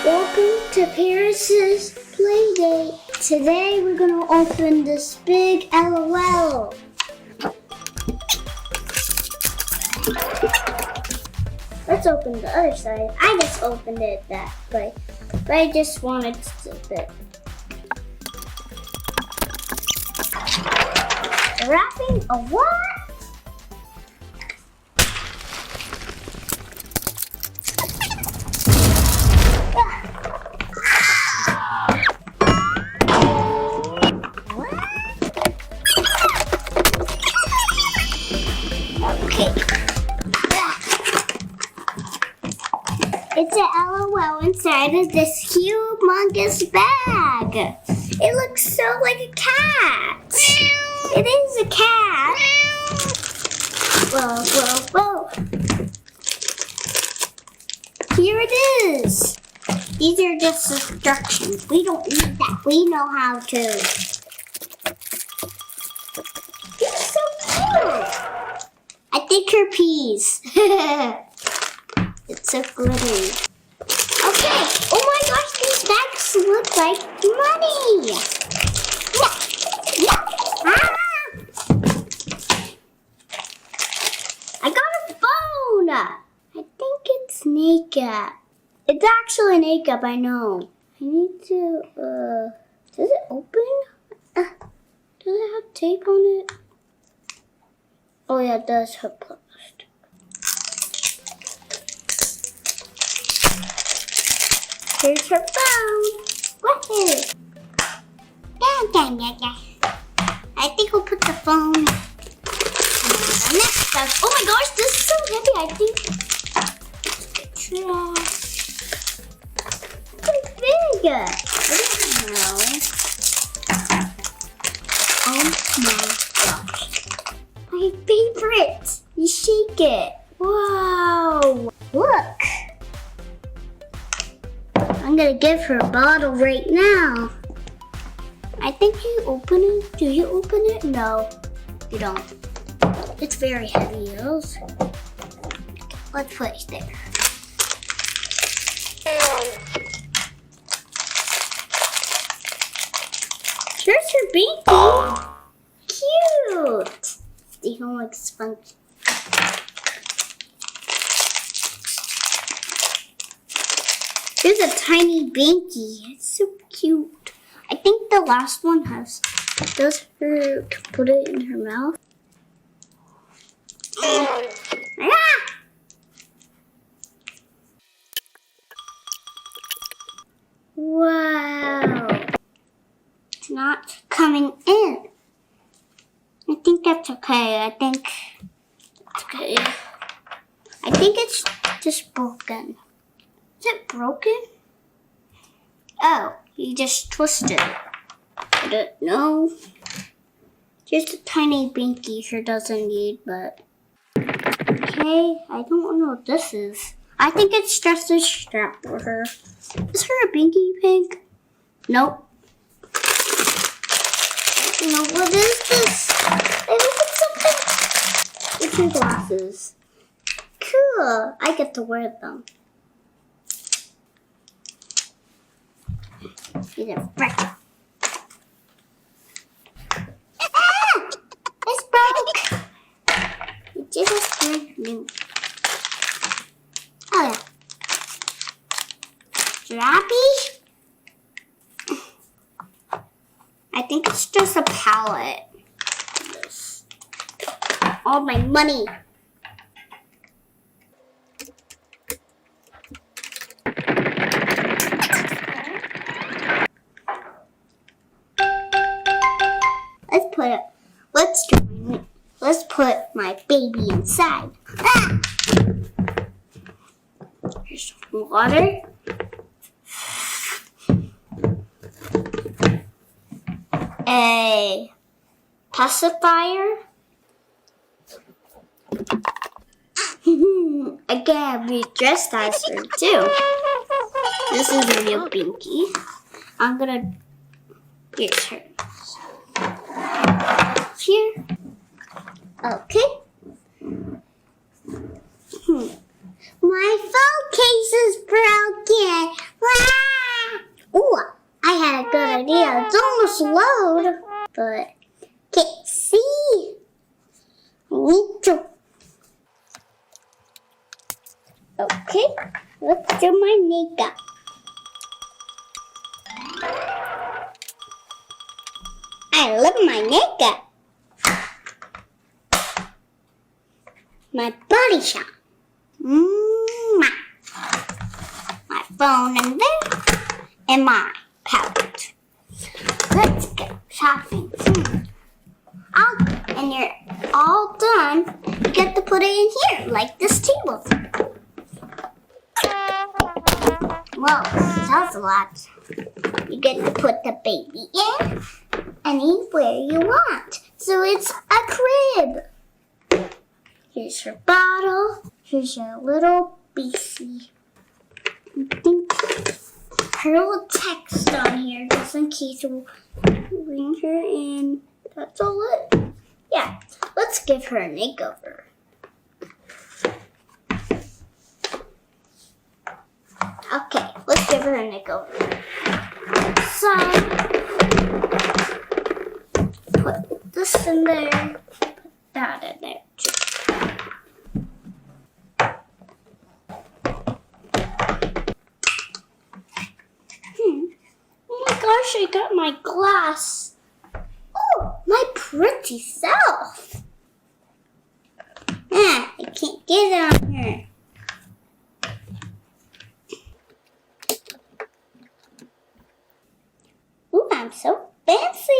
Welcome to Paris's Playdate. Today we're going to open this big LOL. Let's open the other side. I just opened it that way, but I just wanted to fit. Wrapping a what? It's an LOL inside of this humongous bag. It looks so like a cat. It is a cat. Whoa, whoa, whoa. Here it is. These are just instructions. We don't need that. We know how to. It's so cute. I think her peas. It's so glittery. Okay. Oh my gosh, these bags look like money. Yeah. Ah! I got a phone. I think it's makeup. It's actually makeup, I know. I need to, does it open? Does it have tape on it? Oh yeah, it does have plastic. Here's her phone. Woohoo! I think we'll put the phone next stuff. Oh my gosh, this is so heavy. I think it's trash. It's big. I don't know. Oh my gosh. My favorite. You shake it. Wow. Look. I'm gonna give her a bottle right now. I think you open it. Do you open it? No, you don't. It's very heavy, Hills. Let's put it there. Here's her binky. Cute. They don't look spunky. There's a tiny binky. It's so cute. I think the last one does her put it in her mouth. Ah! Wow. It's not coming in. I think that's okay. I think it's okay. I think it's just broken. Is it broken? Oh, you just twisted it. I don't know. Just a tiny binky sure doesn't need, but okay. I don't know what this is. I think it's just a strap for her. Is her a binky pink? Nope. You know, what is this? I look at something. It's her glasses. Cool. I get to wear them. These are fresh. It's broke. It just brand new. Oh yeah. Strappy? I think it's just a palette. All my money. Let's put my baby inside. Ah! Here's some water. A pacifier. Again, we dressed as her too. This is a real binky. I'm gonna get her. Here. Okay. My phone case is broken. idea. It's almost load, but can't see. I need to. Okay, let's do my makeup. I love my makeup. My body shop. My phone in there. And my palette. Let's go shopping. And you're all done. You get to put it in here, like this table. Whoa, that's a lot. You get to put the baby in anywhere you want. So it's a crib. Here's your bottle. Here's your little BC. I think her little text on here, just in case we'll bring her in. That's all it. Yeah, let's give her a makeover. Okay, let's give her a makeover. So, put this in there, put that in there too. Oh my gosh, I got my glass. Oh, my pretty self. I can't get it on here. Ooh, I'm so fancy.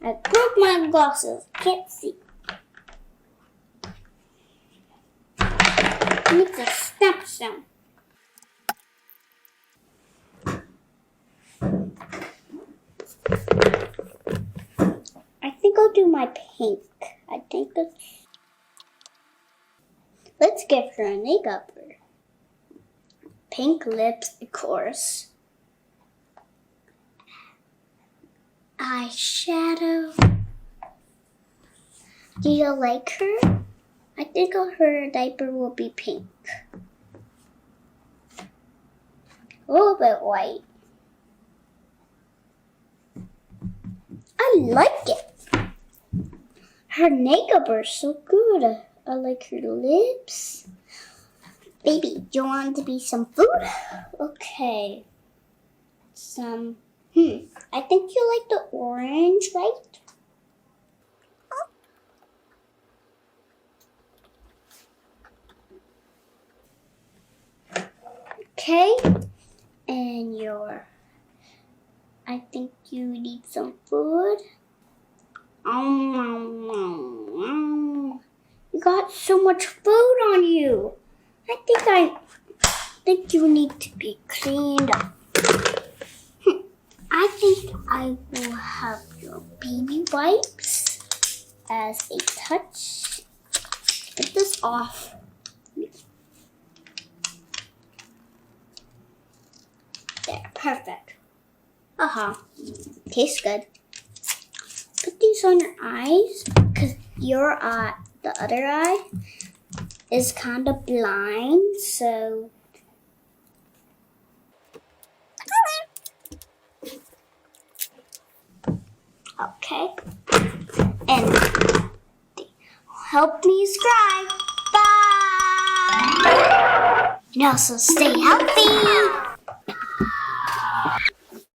I broke my glasses. Can't see. I need to snap some. I think I'll do my pink. I think that's... Let's give her a makeover. Pink lips, of course. Eyeshadow. Do you like her? I think her diaper will be pink. A little bit white. I like it. Her makeup is so good. I like her lips. Baby, do you want to be some food? Okay. I think you like the orange, right? Okay. And I think you need some food. You got so much food on you. I think you need to be cleaned up. I think I will have your baby wipes as a touch. Get this off. There, perfect. Tastes good. Put these on your eyes because your eye, the other eye, is kind of blind, so. Okay. And help me subscribe. Bye. And also stay healthy.